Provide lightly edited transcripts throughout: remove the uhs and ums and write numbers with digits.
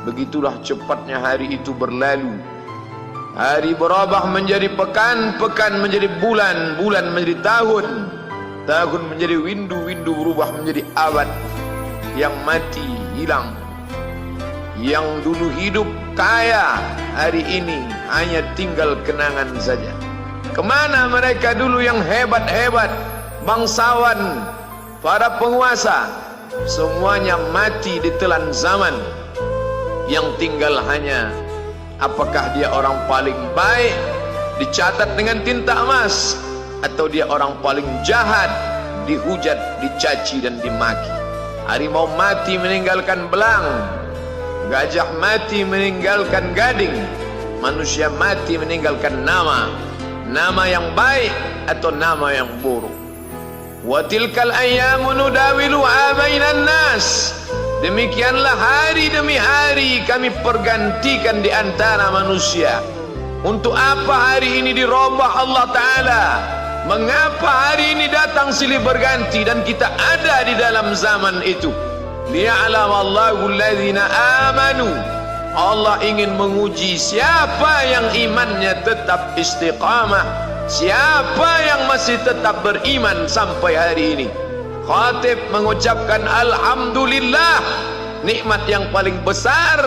Begitulah cepatnya hari itu berlalu. Hari berubah menjadi pekan, pekan menjadi bulan, bulan menjadi tahun, tahun menjadi windu, windu berubah menjadi abad. Yang mati hilang, yang dulu hidup kaya, hari ini hanya tinggal kenangan saja. Kemana mereka dulu yang hebat-hebat, bangsawan, para penguasa? Semuanya mati ditelan zaman. Yang tinggal hanya apakah dia orang paling baik, dicatat dengan tinta emas, atau dia orang paling jahat, dihujat, dicaci dan dimaki. Harimau mati meninggalkan belang, gajah mati meninggalkan gading, manusia mati meninggalkan nama, nama yang baik atau nama yang buruk. Wa tilkal ayyamu nudawiluha bainan nas. Demikianlah hari demi hari kami pergantikan di antara manusia. Untuk apa hari ini dirubah Allah Ta'ala? Mengapa hari ini datang silih berganti dan kita ada di dalam zaman itu? Liya'lamallahu alladhina amanu. Allah ingin menguji siapa yang imannya tetap istiqamah, siapa yang masih tetap beriman sampai hari ini. Khatib mengucapkan alhamdulillah, nikmat yang paling besar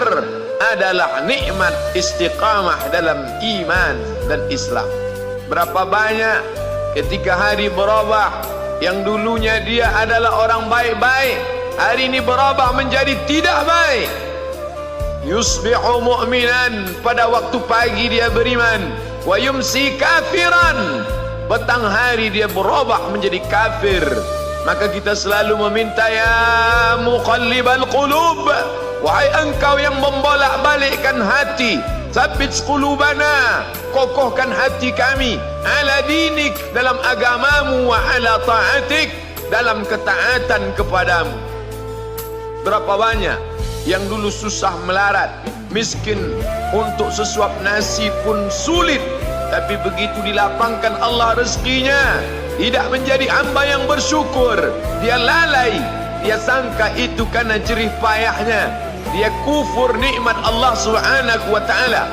adalah nikmat istiqamah dalam iman dan Islam. Berapa banyak ketika hari berubah, yang dulunya dia adalah orang baik-baik, hari ini berubah menjadi tidak baik. Yusbihu mu'minan, pada waktu pagi dia beriman, wa yumsi kafiran, petang hari dia berubah menjadi kafir. Maka kita selalu meminta, ya muqallibal qulub, wahai engkau yang membolak-balikkan hati, tsabbit qulubana, kokohkan hati kami, ala dinik, dalam agamamu, wa ala ta'atik, dalam ketaatan kepadamu. Berapa banyak yang dulu susah melarat, miskin, untuk sesuap nasi pun sulit, tapi begitu dilapangkan Allah rezekinya, tidak menjadi hamba yang bersyukur. Dia lalai, dia sangka itu karena jerih payahnya, dia kufur nikmat Allah Subhanahu wa ta'ala.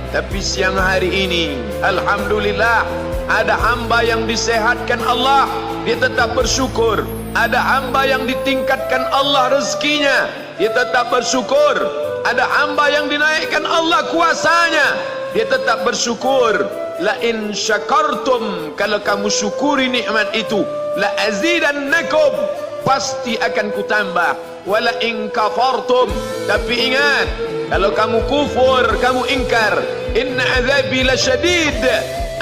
Tapi siang hari ini, alhamdulillah, ada hamba yang disehatkan Allah, dia tetap bersyukur. Ada hamba yang ditingkatkan Allah rezekinya, dia tetap bersyukur. Ada hamba yang dinaikkan Allah kuasanya, dia tetap bersyukur. La in syakartum, kalau kamu syukuri nikmat itu, la azidannakum, pasti akan kutambah. Wala in kafartum, tapi ingat, kalau kamu kufur, kamu ingkar, inna azabi lasyadid,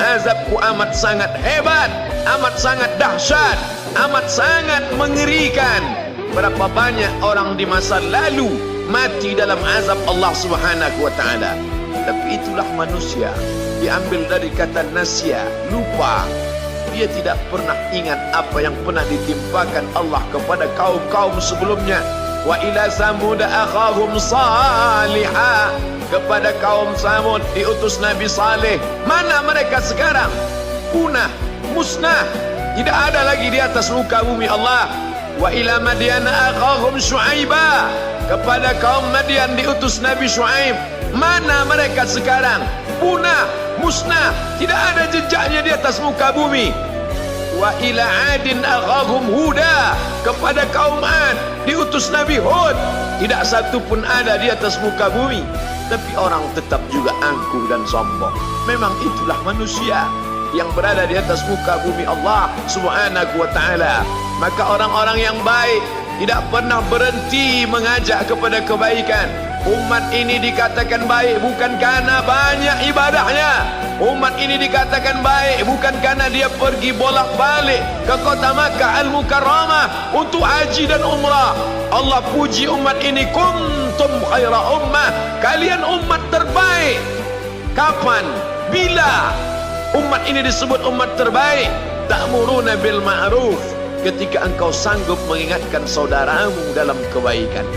azabku amat sangat hebat, amat sangat dahsyat, amat sangat mengerikan. Berapa banyak orang di masa lalu mati dalam azab Allah Subhanahu wa ta'ala. Tapi itulah manusia, diambil dari kata nasya, lupa. Dia tidak pernah ingat apa yang pernah ditimpakan Allah kepada kaum-kaum sebelumnya. Wa ila samud akhahum salihah, kepada kaum Samud diutus Nabi Saleh. Mana mereka sekarang? Punah, musnah, tidak ada lagi di atas muka bumi Allah. Wa ila Madyana akhahum Syu'aibah, kepada kaum Madian diutus Nabi Syu'aib. Mana mereka sekarang? Punah, musnah, tidak ada jejaknya di atas muka bumi. Wa ila adin akhahum Huda, kepada kaum Ad diutus Nabi Hud. Tidak satu pun ada di atas muka bumi. Tapi orang tetap juga angkuh dan sombong. Memang itulah manusia yang berada di atas muka bumi Allah Subhanahu wa ta'ala. Maka orang-orang yang baik tidak pernah berhenti mengajak kepada kebaikan. Umat ini dikatakan baik bukan karena banyak ibadahnya. Umat ini dikatakan baik bukan karena dia pergi bolak-balik ke kota Makkah Al-Mukarramah untuk haji dan umrah. Allah puji umat ini, kuntum khaira ummah, kalian umat terbaik. Kapan? Bila umat ini disebut umat terbaik? Ta'muruna bil ma'ruf, ketika engkau sanggup mengingatkan saudaramu dalam kebaikan.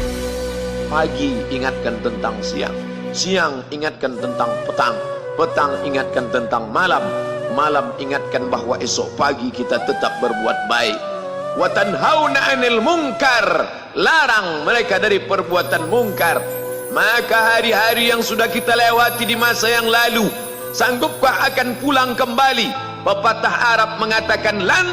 Pagi ingatkan tentang siang, siang ingatkan tentang petang, petang ingatkan tentang malam, malam ingatkan bahwa esok pagi kita tetap berbuat baik. Wa tanhauna 'anil munkar, larang mereka dari perbuatan mungkar. Maka hari-hari yang sudah kita lewati di masa yang lalu, sanggupkah akan pulang kembali? Pepatah Arab mengatakan, lan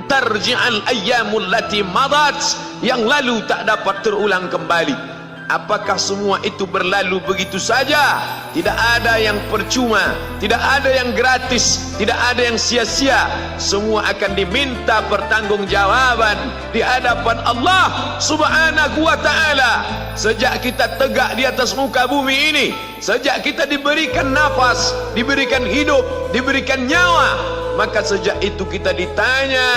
tarji'al ayyamul lati madat, yang lalu tak dapat terulang kembali. Apakah semua itu berlalu begitu saja? Tidak ada yang percuma, tidak ada yang gratis, tidak ada yang sia-sia. Semua akan diminta pertanggungjawaban di hadapan Allah Subhanahu wa ta'ala. Sejak kita tegak di atas muka bumi ini, sejak kita diberikan nafas, diberikan hidup, diberikan nyawa, maka sejak itu kita ditanya,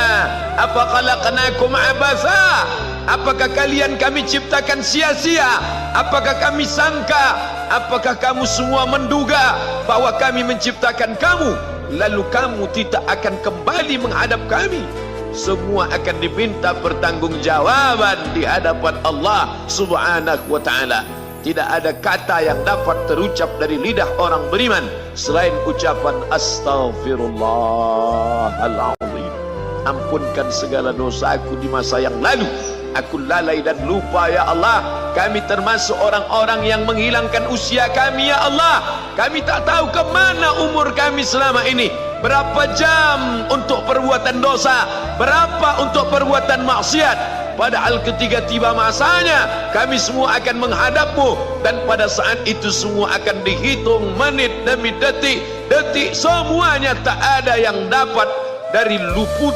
apa khalaqnakum abasa? Apakah kalian kami ciptakan sia-sia? Apakah kami sangka? Apakah kamu semua menduga bahwa kami menciptakan kamu lalu kamu tidak akan kembali menghadap kami? Semua akan diminta pertanggungjawaban di hadapan Allah Subhanahu wa ta'ala. Tidak ada kata yang dapat terucap dari lidah orang beriman selain ucapan astaghfirullahaladzim. Ampunkan segala dosaku di masa yang lalu. Aku lalai dan lupa ya Allah. Kami termasuk orang-orang yang menghilangkan usia kami ya Allah. Kami tak tahu ke mana umur kami selama ini. Berapa jam untuk perbuatan dosa, berapa untuk perbuatan maksiat. Padahal ketika tiba masanya, kami semua akan menghadapmu, dan pada saat itu semua akan dihitung menit demi detik. Detik semuanya tak ada yang dapat dari luput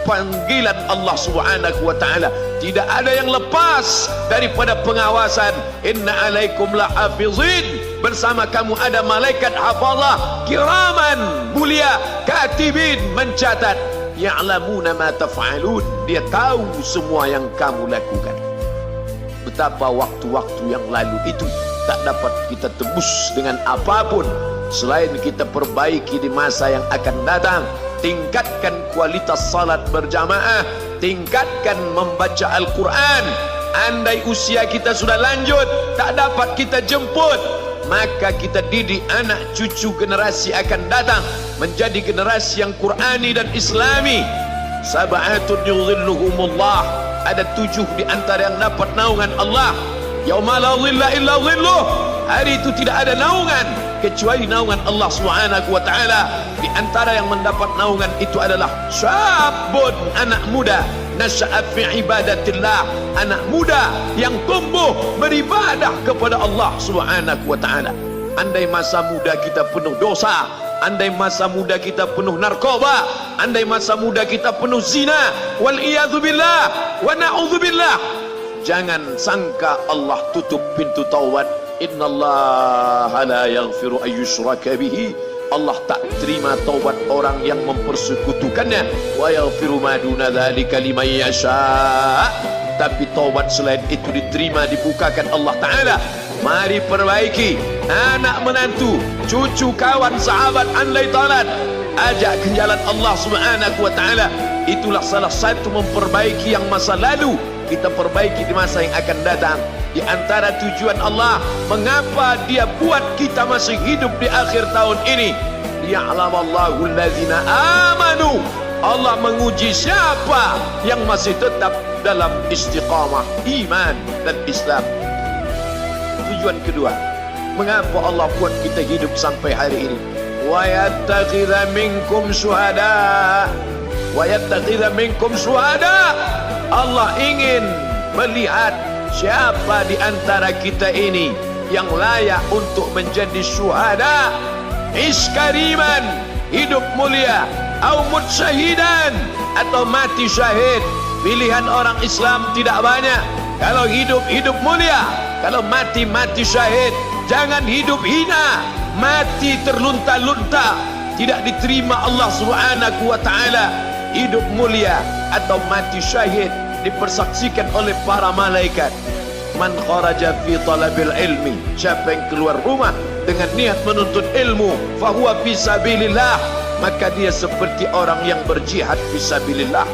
panggilan Allah Subhanahu wa ta'ala. Tidak ada yang lepas daripada pengawasan. Inna alaikum lahafizin, bersama kamu ada malaikat hafazah kiraman mulia, katibin mencatat, ya'lamuna ma taf'alun, dia tahu semua yang kamu lakukan. Betapa waktu-waktu yang lalu itu tak dapat kita tebus dengan apapun selain kita perbaiki di masa yang akan datang. Tingkatkan kualitas salat berjamaah, tingkatkan membaca Al-Quran. Andai usia kita sudah lanjut, tak dapat kita jemput, maka kita didik anak cucu generasi akan datang menjadi generasi yang Qurani dan Islami. Sab'atun yudhilluhumullah, ada 7 di antara yang dapat naungan Allah. Yauma la dhilla illa dhilluh, hari itu tidak ada naungan kecuali naungan Allah Subhanahu wa ta'ala. Di antara yang mendapat naungan itu adalah syabun, anak muda, nasya'a fi ibadatillah, anak muda yang tumbuh beribadah kepada Allah Subhanahu wa ta'ala. Andai masa muda kita penuh dosa, andai masa muda kita penuh narkoba, andai masa muda kita penuh zina, wal iyadzubillah wa na'udzubillah, jangan sangka Allah tutup pintu taubat. Innallaha la yaghfiru ayyushraka bihi, Allah tak terima taubat orang yang mempersekutukannya. Wa yaghfiru ma duna dzalika liman yasha, tapi taubat selain itu diterima, dibukakan Allah Ta'ala. Mari perbaiki anak menantu, cucu, kawan, sahabat, andai talat, ajak ke jalan Allah Subhanahu wa ta'ala. Itulah salah satu memperbaiki yang masa lalu, kita perbaiki di masa yang akan datang. Di antara tujuan Allah mengapa dia buat kita masih hidup di akhir tahun ini, liya'lamallahu allazina amanu, Allah menguji siapa yang masih tetap dalam istiqamah iman dan Islam. Tujuan kedua, mengapa Allah buat kita hidup sampai hari ini? Wa yattakhidha minkum syuhada, wa yattakhidha minkum syuhada, Allah ingin melihat siapa di antara kita ini yang layak untuk menjadi syuhada. Iskariman, hidup mulia, au mutsyahidan, atau mati syahid. Pilihan orang Islam tidak banyak. Kalau hidup, hidup mulia. Kalau mati, mati syahid. Jangan hidup hina, mati terlunta-lunta, tidak diterima Allah Subhanahu wa ta'ala. Hidup mulia atau mati syahid dipersaksikan oleh para malaikat. Man kharaja fi talabil ilmi, siapa yang keluar rumah dengan niat menuntut ilmu, fahuwa fi sabilillah, maka dia seperti orang yang berjihad fi sabilillah,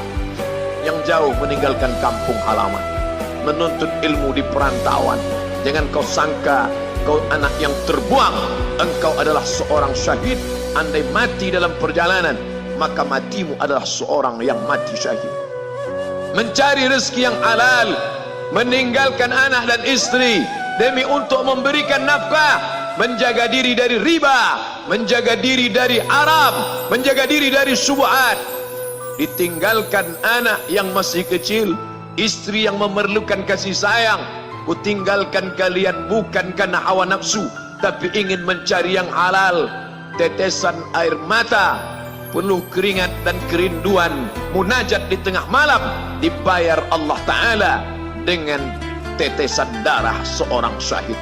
yang jauh meninggalkan kampung halaman, menuntut ilmu di perantauan. Jangan kau sangka kau anak yang terbuang, engkau adalah seorang syahid. Andai mati dalam perjalanan, maka matimu adalah seorang yang mati syahid. Mencari rezeki yang halal, meninggalkan anak dan istri, demi untuk memberikan nafkah, menjaga diri dari riba, menjaga diri dari haram, menjaga diri dari syubhat. Ditinggalkan anak yang masih kecil, istri yang memerlukan kasih sayang. Kutinggalkan kalian bukan karena hawa nafsu, tapi ingin mencari yang halal. Tetesan air mata, penuh keringat dan kerinduan, munajat di tengah malam, dibayar Allah Ta'ala dengan tetesan darah seorang syahid.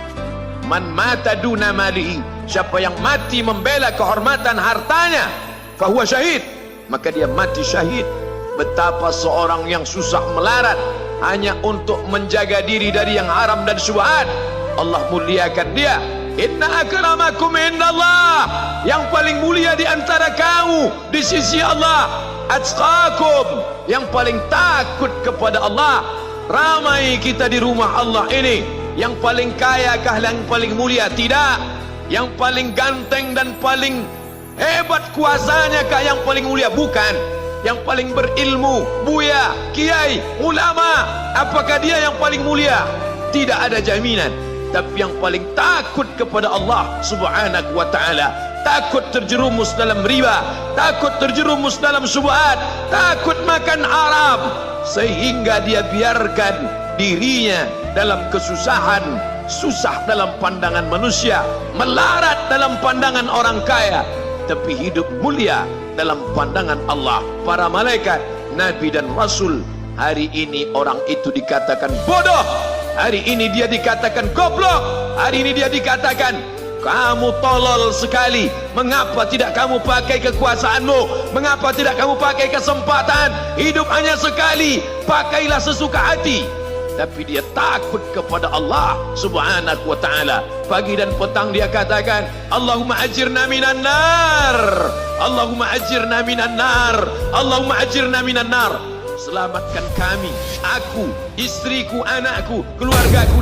Man mata duna malihi, siapa yang mati membela kehormatan hartanya, fahuwa syahid, maka dia mati syahid. Betapa seorang yang susah melarat hanya untuk menjaga diri dari yang haram dan syubhat, Allah muliakan dia. Inna akramakum indallah, yang paling mulia di antara kamu di sisi Allah, atqakum, yang paling takut kepada Allah. Ramai kita di rumah Allah ini, yang paling kaya kah yang paling mulia? Tidak. Yang paling ganteng dan paling hebat kuasanya kah yang paling mulia? Bukan. Yang paling berilmu, buya, kiai, ulama, apakah dia yang paling mulia? Tidak ada jaminan. Tapi yang paling takut kepada Allah Subhanahu wa ta'ala, takut terjerumus dalam riba, takut terjerumus dalam syubhat, takut makan haram, sehingga dia biarkan dirinya dalam kesusahan, susah dalam pandangan manusia, melarat dalam pandangan orang kaya, tapi hidup mulia dalam pandangan Allah, para malaikat, nabi dan rasul. Hari ini orang itu dikatakan bodoh, hari ini dia dikatakan goblok, hari ini dia dikatakan kamu tolol sekali. Mengapa tidak kamu pakai kekuasaanmu? Mengapa tidak kamu pakai kesempatan? Hidup hanya sekali, pakailah sesuka hati. Tapi dia takut kepada Allah Subhanahu wa ta'ala. Pagi dan petang dia katakan, Allahumma ajirna minan nar, Allahumma ajirna minan nar, Allahumma ajirna minan nar. Selamatkan kami, aku, istriku, anakku, keluargaku.